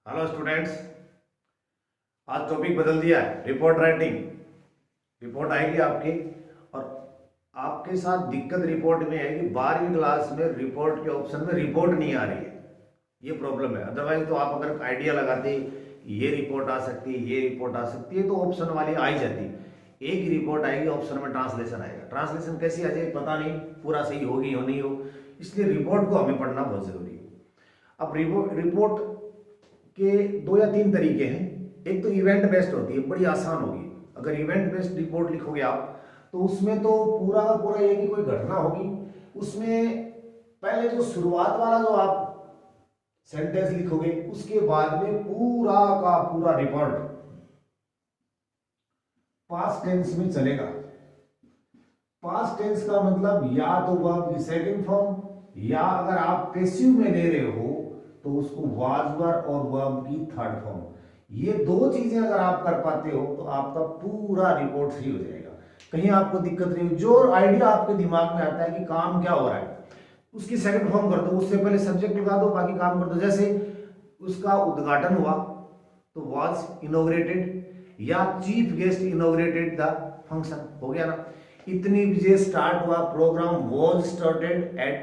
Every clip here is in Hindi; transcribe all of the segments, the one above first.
Hello students. आज टॉपिक बदल दिया है, रिपोर्ट राइटिंग। रिपोर्ट आएगी आपकी और आपके साथ दिक्कत रिपोर्ट में है कि 12वीं क्लास में रिपोर्ट के ऑप्शन में रिपोर्ट नहीं आ रही है। ये प्रॉब्लम है। अदरवाइज तो आप अगर आइडिया लगाते ये रिपोर्ट आ सकती है, ये रिपोर्ट आ सकती है, तो ऑप्शन वाली आ ही जाती। एक ही रिपोर्ट आएगी, ऑप्शन में ट्रांसलेशन आएगा। ट्रांसलेशन कैसी आ जाए पता नहीं, पूरा सही होगी या नहीं हो, इसलिए रिपोर्ट को हमें पढ़ना बहुत जरूरी है। अब रिपोर्ट के दो या तीन तरीके हैं। एक तो इवेंट बेस्ड होती है, बड़ी आसान होगी। अगर इवेंट बेस्ड रिपोर्ट लिखोगे आप तो उसमें तो पूरा का पूरा ये कि कोई घटना होगी, उसमें पहले जो शुरुआत वाला जो आप सेंटेंस लिखोगे उसके बाद में पूरा का पूरा रिपोर्ट पास्ट टेंस में चलेगा। पास्ट टेंस का मतलब या तो वर्ब की सेकंड फॉर्म, या अगर आप पैसिव में ले रहे हो तो उसको वाज वर्ब और वर्ब की थर्ड फॉर्म। ये दो चीजें अगर आप कर पाते हो तो आपका पूरा रिपोर्ट फ्री हो जाएगा, कहीं आपको दिक्कत नहीं। जो आइडिया आपके दिमाग में आता है कि काम क्या हो रहा है उसकी सेकंड फॉर्म कर दो, उससे पहले सब्जेक्ट लगा दो, बाकी काम कर दो। जैसे उसका उद्घाटन हुआ तो वाज इनॉग्रेटेड, या chief guest inaugurated the function, हो गया ना। इतनी बजे स्टार्ट हुआ प्रोग्राम, वाज स्टार्टेड एट,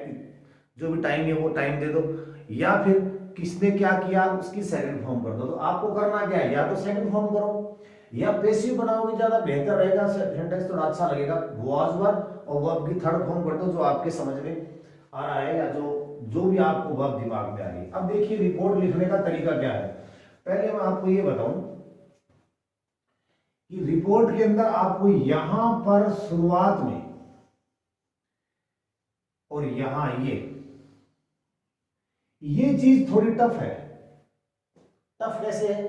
जो भी टाइम है वो टाइम दे दो। या फिर किसने क्या किया उसकी सेकंड फॉर्म कर दो। तो आपको करना क्या है, या तो सेकंड फॉर्म करो या पैसिव बनाओगे, ज्यादा बेहतर रहेगा, सेंटेंस थोड़ा अच्छा लगेगा। वाज वर्ब और वर्ब की थर्ड फॉर्म कर दो, जो आपके समझ में आ रहा है या जो जो भी आपको वर्ब दिमाग में आ रही है। अब देखिए रिपोर्ट लिखने का तरीका क्या है। पहले मैं आपको ये बताऊं कि रिपोर्ट के अंदर आपको यहां पर शुरुआत में और यहां ये चीज थोड़ी टफ है। टफ कैसे है,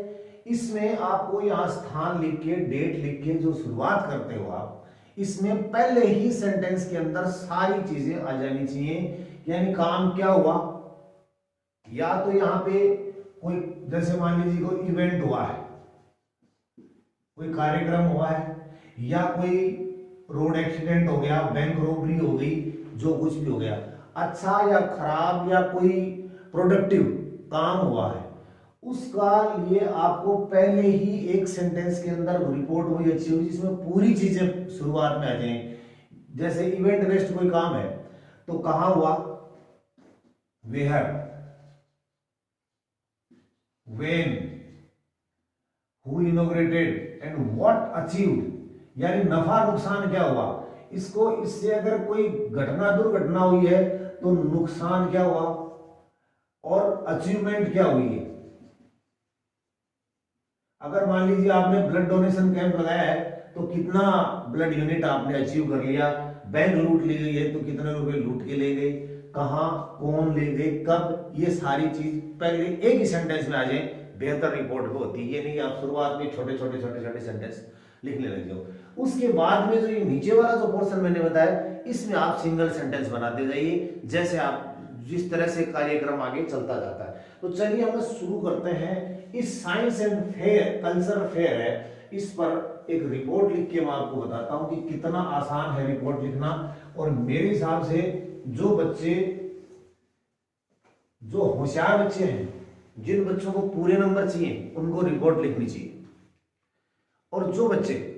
इसमें आपको यहां स्थान लिख के डेट लिख के जो शुरुआत करते हो आप, इसमें पहले ही सेंटेंस के अंदर सारी चीजें आ जानी चाहिए। यानी काम क्या हुआ, या तो यहां पे कोई, जैसे मान लीजिए कोई इवेंट हुआ है, कोई कार्यक्रम हुआ है, या कोई रोड एक्सीडेंट हो गया, बैंक रॉबरी हो गई, जो कुछ भी हो गया, अच्छा या खराब या कोई प्रोडक्टिव काम हुआ है, उसका लिए आपको पहले ही एक सेंटेंस के अंदर रिपोर्ट हुई अच्छी होगी जिसमें पूरी चीजें शुरुआत में आ जाए। जैसे इवेंट बेस्ड कोई काम है तो कहां हुआ, where, when, who inaugurated and what achieved, यानी नफा नुकसान क्या हुआ। इसको इससे अगर कोई घटना दुर्घटना हुई है तो नुकसान क्या हुआ और अचीवमेंट क्या हुई है। अगर मान लीजिए आपने ब्लड डोनेशन कैंप लगाया है तो कितना ब्लड यूनिट आपने अचीव कर लिया। बैंक लूट ली गई है तो कितने रुपए लूट के ले गए, कहां कौन ले गए, कब, ये सारी चीज पहले एक ही सेंटेंस में आ जाए, बेहतर रिपोर्ट को होती है। ये नहीं आप शुरुआत में छोटे छोटे छोटे छोटे सेंटेंस लिखने लग जाओ। उसके बाद में जो ये नीचे वाला जो पोर्शन मैंने बताया, इसमें आप सिंगल सेंटेंस बनाते जाइए, जैसे आप जिस तरह से कार्यक्रम आगे चलता जाता है। तो चलिए हम शुरू करते हैं। इस science and fair culture fair है, इस पर एक रिपोर्ट लिख के मैं आपको बताता हूं कि कितना आसान है रिपोर्ट लिखना। और मेरे हिसाब से जो बच्चे, जो होशियार बच्चे हैं, जिन बच्चों को पूरे नंबर चाहिए उनको रिपोर्ट लिखनी चाहिए। और जो बच्चे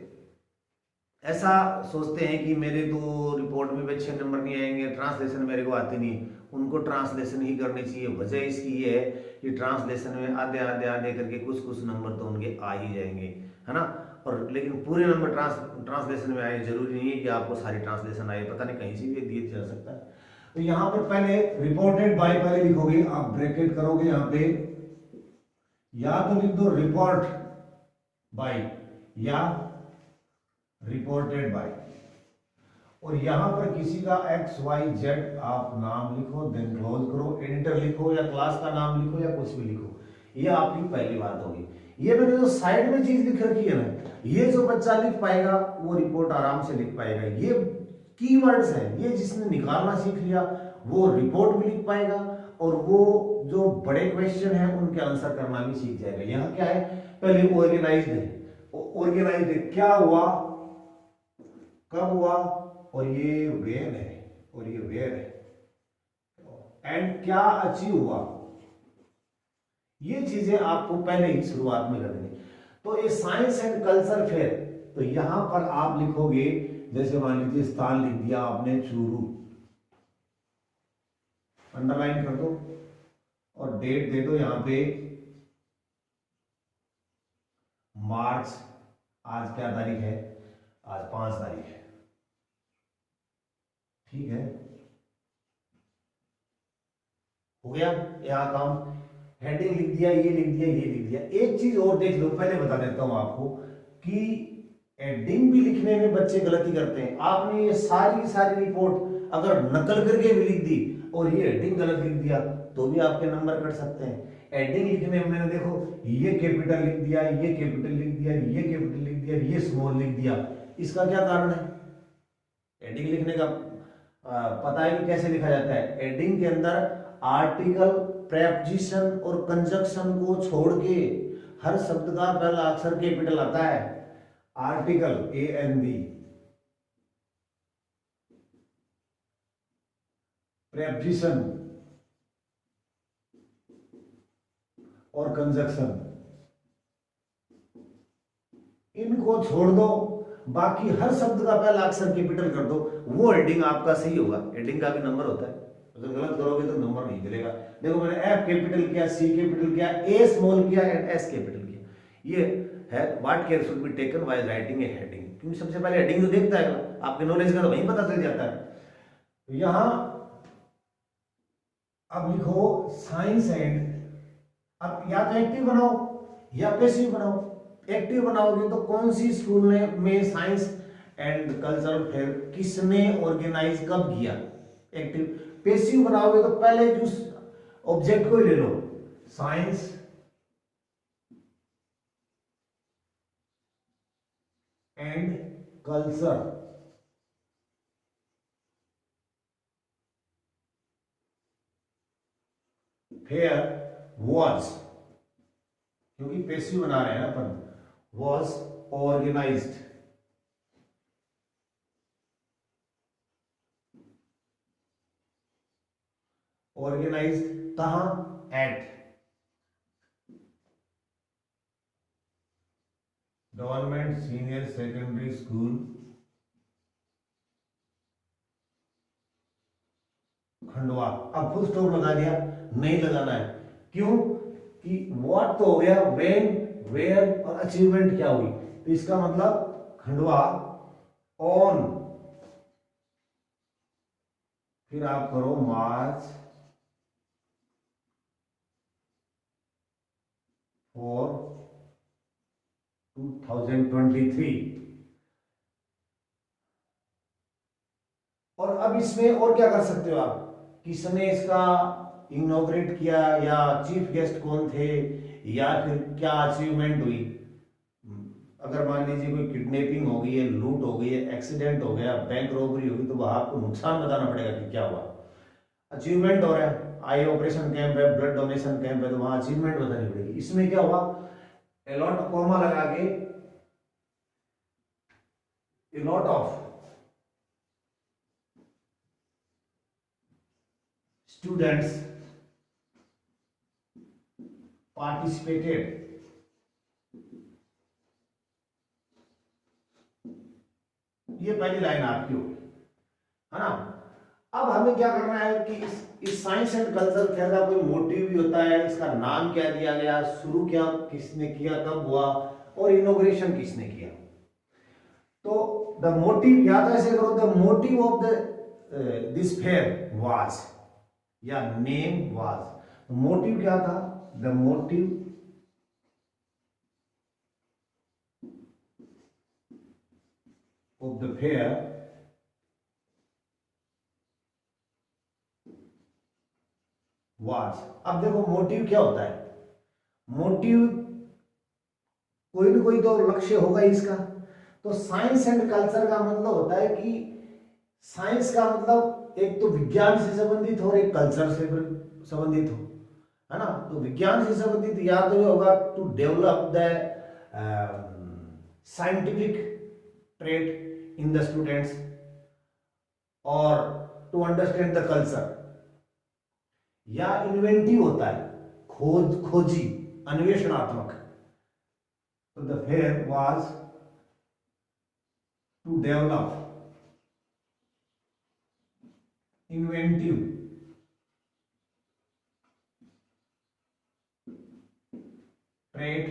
ऐसा सोचते हैं कि मेरे तो रिपोर्ट में भी अच्छे नंबर नहीं आएंगे, ट्रांसलेशन मेरे को आती नहीं, उनको ट्रांसलेशन ही करनी चाहिए। वजह इसकी ये है कि ट्रांसलेशन में आधे आधे आधे करके कुछ कुछ नंबर तो उनके आ ही जाएंगे, है ना। और लेकिन पूरे नंबर ट्रांसलेशन में आए, जरूरी नहीं है कि आपको सारी ट्रांसलेशन आए, पता नहीं कहीं से भी दिया जा सकता है। तो यहां पर पहले रिपोर्टेड बाय पहले लिखोगे आप, ब्रैकेट करोगे यहां पे, या तो लिख दो रिपोर्ट बाय या रिपोर्टेड बाय, और यहां पर किसी का एक्स वाई जेड आप नाम लिखो, देन क्लोज करो, एडिटर लिखो या क्लास का नाम लिखो या कुछ भी लिखो। ये आपकी पहली बात होगी। ये मैंने जो साइड में चीज लिख रखी है ना, ये जो बच्चा लिख पाएगा वो रिपोर्ट आराम से लिख पाएगा। ये कीवर्ड्स हैं, ये जिसने निकालना सीख लिया वो रिपोर्ट भी लिख पाएगा, और वो जो बड़े क्वेश्चन है उनके आंसर करना भी सीख जाएगा। यहाँ क्या है, पहले ऑर्गेनाइज्ड है, ऑर्गेनाइज्ड क्या हुआ, कब हुआ, और ये वेन है, और ये वेयर है, एंड क्या अचीव हुआ, ये चीजें आपको पहले ही शुरुआत में कर देंगे। तो ये साइंस एंड कल्चर फेयर, तो यहां पर आप लिखोगे, जैसे मान लीजिए स्थान लिख दिया आपने चूरू, अंडरलाइन कर दो और डेट दे दो यहां पे मार्च, आज क्या तारीख है, आज 5 तारीख है, ठीक है, हो गया यहां काम। हेडिंग लिख दिया, ये लिख दिया, ये लिख दिया। एक चीज और देख लो, पहले बता देता हूं आपको कि हेडिंग भी लिखने में बच्चे गलती करते हैं। आपने ये सारी सारी रिपोर्ट अगर नकल करके भी लिख दी और ये हेडिंग गलत लिख दिया तो भी आपके नंबर कट सकते हैं। हेडिंग लिखने में मैंने देखो ये कैपिटल लिख दिया, ये कैपिटल लिख दिया, ये कैपिटल लिख दिया, ये स्मॉल लिख दिया, इसका क्या कारण है? हेडिंग लिखने का पता है कि कैसे लिखा जाता है? हेडिंग के अंदर आर्टिकल, प्रेपोजिशन और कंजक्शन को छोड़ के हर शब्द का पहला अक्षर कैपिटल आता है। आर्टिकल AND, प्रेपोजिशन और कंजक्शन, इनको छोड़ दो, बाकी हर शब्द का पहला अक्षर कैपिटल कर दो, वो हेडिंग आपका सही होगा। हेडिंग का भी नंबर होता है, अगर गलत करोगे तो नंबर नहीं मिलेगा। देखो मैंने F कैपिटल किया, C कैपिटल किया, A स्मॉल किया एंड S कैपिटल किया। ये है what care should be taken while writing a heading, क्योंकि सबसे पहले हेडिंग तो देखता है, आपके नॉलेज का तो वहीं पता चल जाता है। तो यहां अब लिखो साइंस एंड, अब या तो एक्टिव बनाओ या पैसिव बनाओ। एक्टिव बनाओगे तो कौन सी स्कूल में साइंस एंड कल्चरल फेयर किसने ऑर्गेनाइज कब किया? एक्टिव। पैसिव बनाओगे तो पहले जो ऑब्जेक्ट को ही ले लो, science and culture fair was, क्योंकि पैसिव बना रहे हैं ना अपन, वॉज ऑर्गेनाइज्ड कहां? At government senior secondary school Khandwa. अब फुल स्टॉप लगा दिया, नहीं लगाना है, क्यों कि व्हाट तो हो गया, व्हेन, वेयर और अचीवमेंट क्या हुई, तो इसका मतलब खंडवा ऑन, फिर आप करो मार्च 4, 2023। और अब इसमें और क्या कर सकते हो आप, किसने इसका इनॉग्रेट किया, या चीफ गेस्ट कौन थे, या फिर क्या अचीवमेंट हुई। अगर मान लीजिए कोई किडनैपिंग हो गई है, लूट हो गई है, एक्सीडेंट हो गया, बैंक रॉबरी होगी, तो वहां आपको नुकसान बताना पड़ेगा कि क्या हुआ। अचीवमेंट हो रहा है, आई ऑपरेशन कैंप है, ब्लड डोनेशन कैंप है, तो वहां अचीवमेंट बतानी पड़ेगी। इसमें क्या हुआ, अलॉट कॉमा लगा के, अलॉट ऑफ students participated, ये पहली लाइन आपकी होगी, है ना। अब हमें क्या करना है कि इस साइंस एंड कल्चर फेयर का कोई मोटिव भी होता है, इसका नाम क्या दिया गया, शुरू क्या किसने किया, कब हुआ, और इनॉग्रेशन किसने किया। तो द मोटिव, या तो ऐसे करो, the motive of the this fair was, या नेम वाज। मोटिव क्या था, the motive of the fair was. अब देखो मोटिव क्या होता है, मोटिव कोई ना कोई तो लक्ष्य होगा इसका। तो साइंस एंड कल्चर का मतलब होता है कि साइंस का मतलब एक तो विज्ञान से संबंधित हो और एक कल्चर से संबंधित हो, है ना। तो विज्ञान से संबंधित या तो ये होगा to develop the scientific trait in the students, और टू अंडरस्टैंड द कल्चर, या इन्वेंटिव होता है, खोजी, अन्वेषणात्मक। तो the fair was to develop inventive trade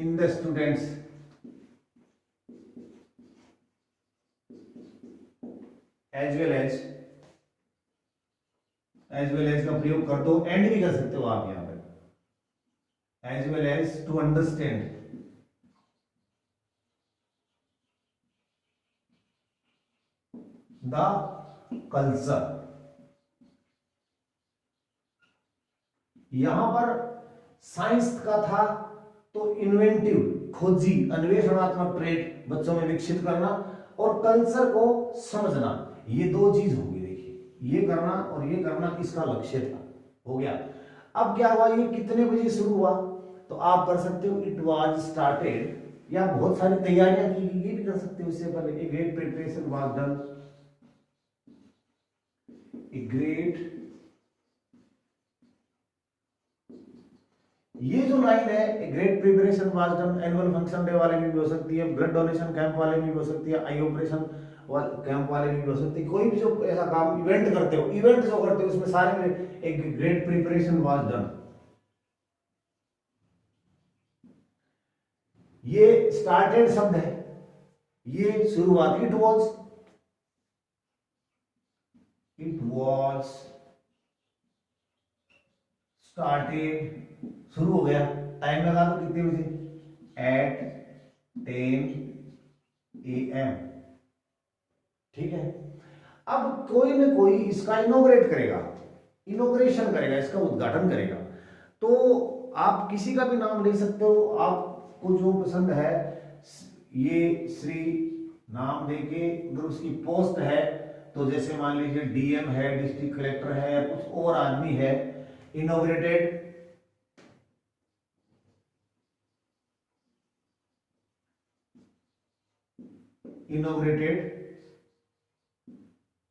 in the students as well as का प्रयोग कर दो, एंड भी कर सकते हो आप यहां पर, as well as to understand the culture. यहां पर साइंस का था तो इन्वेंटिव, खोजी, अन्वेषणात्मक ट्रेड बच्चों में विकसित करना, और कल्चर को समझना, ये दो चीज होगी। देखिए ये करना और ये करना इसका लक्ष्य था, हो गया। अब क्या हुआ, ये कितने बजे शुरू हुआ, तो आप कर सकते हो इट वाज स्टार्टेड, या बहुत सारी तैयारियां की गई, ये भी कर सकते हो। इससे पहले a great preparation was done, a great, ये जो लाइन है a great preparation was done, annual function day वाले में भी हो सकती है, ब्लड डोनेशन कैंप वाले में भी हो सकती है, आई ऑपरेशन कैंप वाले में भी हो सकती है। कोई भी जो ऐसा काम इवेंट करते हो, इवेंट जो करते हो उसमें सारे में एक ग्रेट प्रिपरेशन वाज डन। ये स्टार्टेड शब्द है, ये शुरुआत, इट वाज स्टार्टेड, शुरू हो गया। टाइम लगा दो कितने बजे, एट 10 AM, ठीक है। अब कोई ना कोई इसका इनोग्रेट करेगा, इनोग्रेशन करेगा, इसका उद्घाटन करेगा। तो आप किसी का भी नाम ले सकते हो, आपको जो पसंद है, ये श्री नाम देके, अगर उसकी पोस्ट है तो जैसे मान लीजिए DM है, डिस्ट्रिक्ट कलेक्टर है, कुछ और आदमी है, इनोग्रेटेड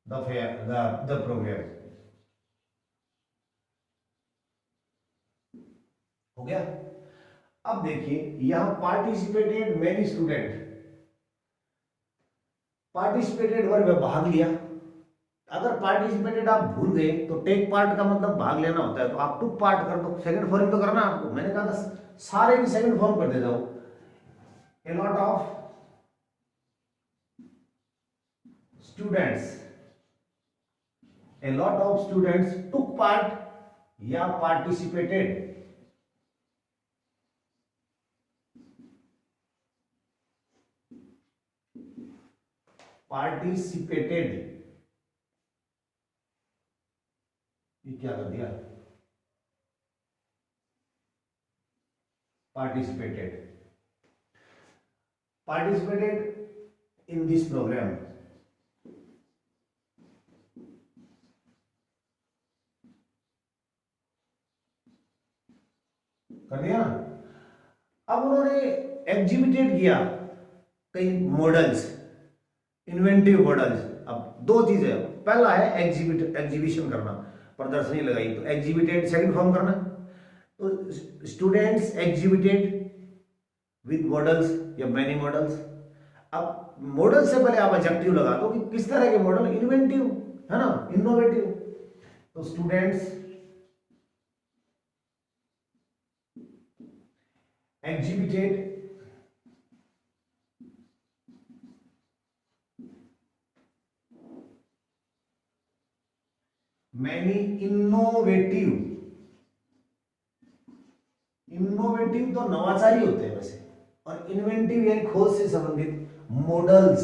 the program, हो गया। अब देखिए यहां participated many student, participated verb भाग लिया। अगर पार्टिसिपेटेड आप भूल गए तो टेक पार्ट का मतलब भाग लेना होता है, तो आप टू पार्ट कर दो, सेकंड फॉर्म तो करना आपको। मैंने कहा था सारे भी सेकंड फॉर्म कर दे जाओ, a lot of students, a lot of students took part या participated, ये क्या कर दिया, participated in this program, कर दिया ना। अब उन्होंने एग्जिबिटेड किया कई मॉडल्स, इन्वेंटिव मॉडल्स। अब दो चीजें, पहला है एग्जीबिशन करना, प्रदर्शनी लगाई, तो एग्जिबिटेड सेकंड फॉर्म करना। तो स्टूडेंट्स एग्जिबिटेड विद मॉडल्स या मैनी मॉडल्स। अब मॉडल से पहले आप एडजेक्टिव लगा दो कि किस तरह के मॉडल, इन्वेंटिव है ना, इनोवेटिव। तो students exhibited many innovative, innovative तो नवाचारी होते हैं वैसे, और इन्वेंटिव यानी खोज से संबंधित मॉडल्स,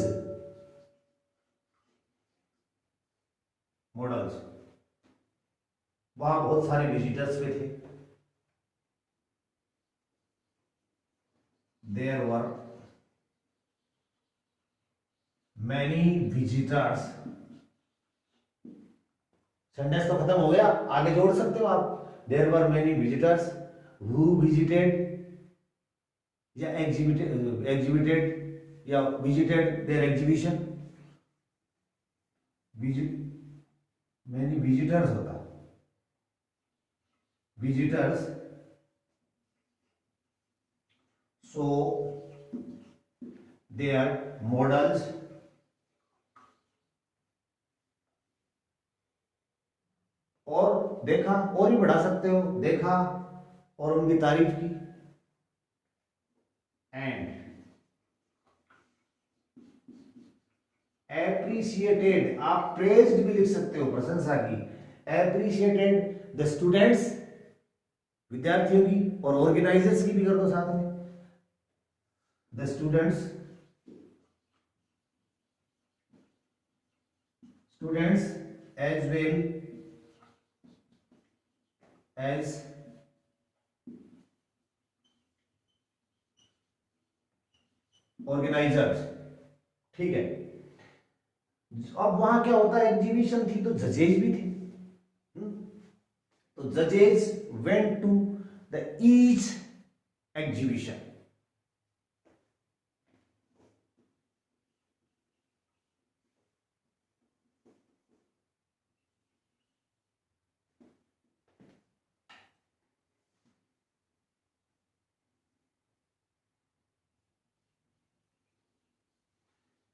वहां बहुत सारे विजिटर्स भी थे, there were many visitors। Sentence तो खत्म हो गया, आगे जोड़ सकते हो आप, there were many visitors who visited या exhibited या visited their exhibition, many visitors होता, visitors, so they are models, और देखा, और भी बढ़ा सकते हो, देखा और उनकी तारीफ की, एंड एप्रिशिएटेड, आप प्रेज्ड भी लिख सकते हो, प्रशंसा की, एप्रिशिएटेड द स्टूडेंट्स, विद्यार्थियों की, और ऑर्गेनाइजर्स की भी कर दो साथ में, the students, students as well as organisers. ठीक है, अब वहां क्या होता है, एग्जीबिशन थी तो जजेज भी थे, तो जजेज went to the each exhibition,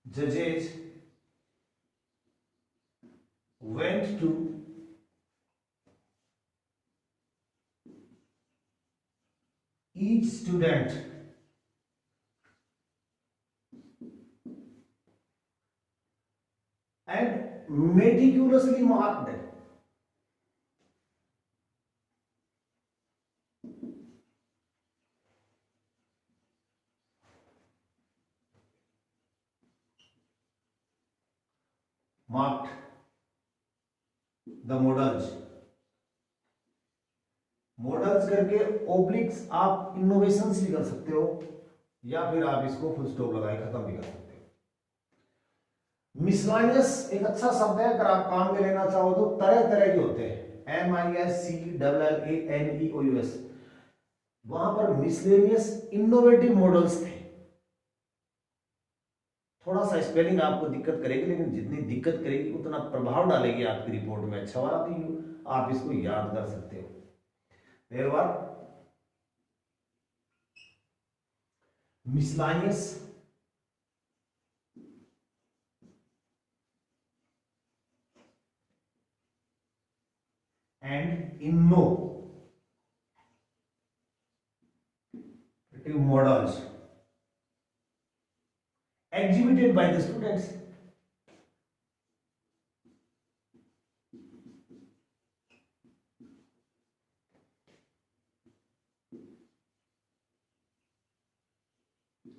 judges went to each student and meticulously marked the models, models करके ओब्लिक्स आप इनोवेशंस भी कर सकते हो, या फिर आप इसको फुल स्टॉप लगाए खत्म भी कर सकते हो। मिसलानियस एक अच्छा शब्द है, अगर आप काम में लेना चाहो तो, तरह तरह के होते हैं, MISCLLANEOUS, वहां पर मिसलेनियस इनोवेटिव मॉडल्स थे। थोड़ा सा स्पेलिंग आपको दिक्कत करेगी, लेकिन जितनी दिक्कत करेगी उतना प्रभाव डालेगी आपकी रिपोर्ट में, अच्छा वाला, तो आप इसको याद कर सकते हो। देर बाद miscellaneous and innovative models exhibited by the students.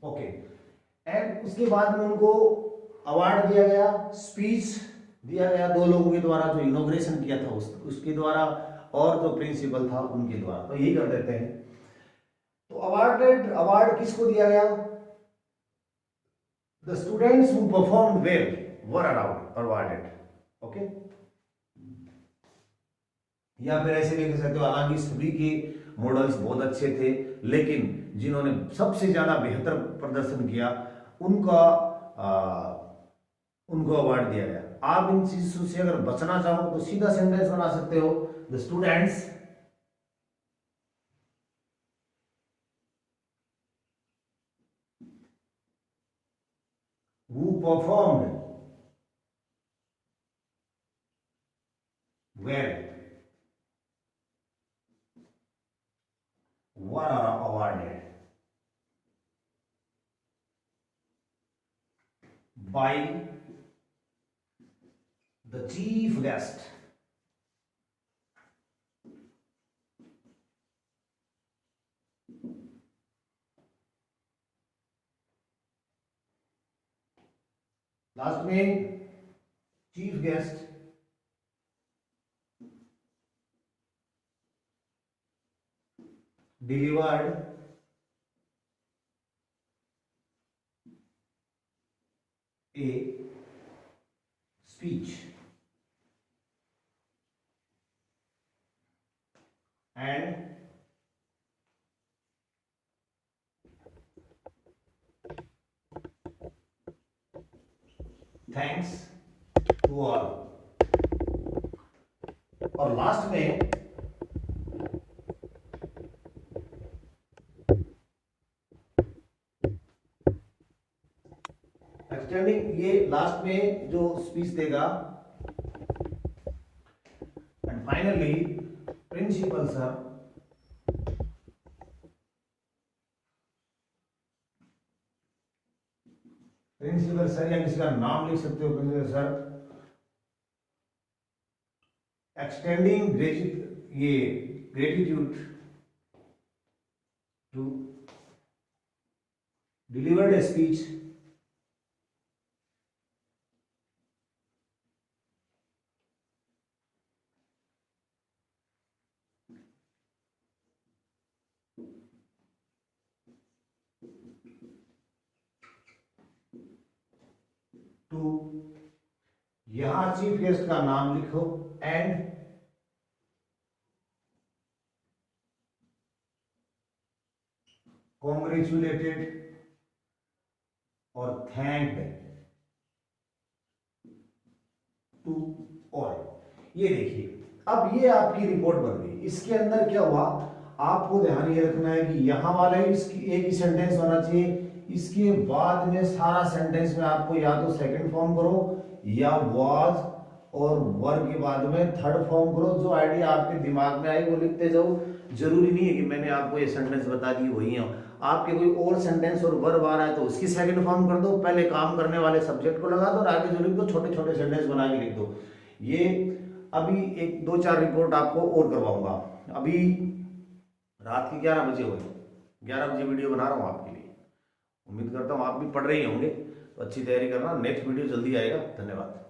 Okay, and उसके बाद में उनको अवार्ड दिया गया, स्पीच दिया गया दो लोगों के द्वारा, जो इनॉग्रेशन किया था उसके द्वारा, और जो प्रिंसिपल था उनके द्वारा, तो यही कर देते हैं। तो अवार्ड किसको दिया गया, the students who performed well were awarded, okay, या फिर ऐसे भी कह सकते हो, हालांकि सभी के मॉडल्स बहुत अच्छे थे, लेकिन जिन्होंने सबसे ज्यादा बेहतर प्रदर्शन किया उनका उनको अवार्ड दिया गया। आप इन चीजों से अगर बचना चाहो तो सीधा सेंटेंस बना सकते हो, the students who performed well were awarded by the chief guest, last में chief guest delivered a speech and thanks to all. और लास्ट में एक्सटेंडिंग, ये लास्ट में जो स्पीच देगा। And finally principal sir, principal sir या किसी का नाम लिख सकते हो, प्रिंसिपल सर एक्सटेंडिंग ये gratitude to delivered a speech to, यहां चीफ गेस्ट का नाम लिखो एंड कॉन्ग्रेचुलेटेड और थैंक्ड टू ऑल। ये देखिए, अब ये आपकी रिपोर्ट बन गई। इसके अंदर क्या हुआ, आपको ध्यान ये रखना है कि यहां वाला इसकी एक ही सेंटेंस होना चाहिए, इसके बाद में सारा सेंटेंस में आपको या तो सेकंड फॉर्म करो या वाज और वर के बाद में थर्ड फॉर्म करो। जो आइडिया आपके दिमाग में आई वो लिखते जाओ। जरूरी नहीं है कि मैंने आपको ये सेंटेंस बता दी वही है, आपके कोई और सेंटेंस और वर्ब आ रहा है तो उसकी सेकंड फॉर्म कर दो, पहले काम करने वाले सब्जेक्ट को लगा दो और आगे जो लिख दो छोटे छोटे सेंटेंस बना के लिख दो। ये अभी एक 2-4 रिपोर्ट आपको और करवाऊंगा। अभी रात के 11 बजे हुए, 11 बजे वीडियो बना रहा हूँ आपके लिए। उम्मीद करता हूँ आप भी पढ़ रहे होंगे, तो अच्छी तैयारी करना। नेक्स्ट वीडियो जल्दी आएगा। धन्यवाद।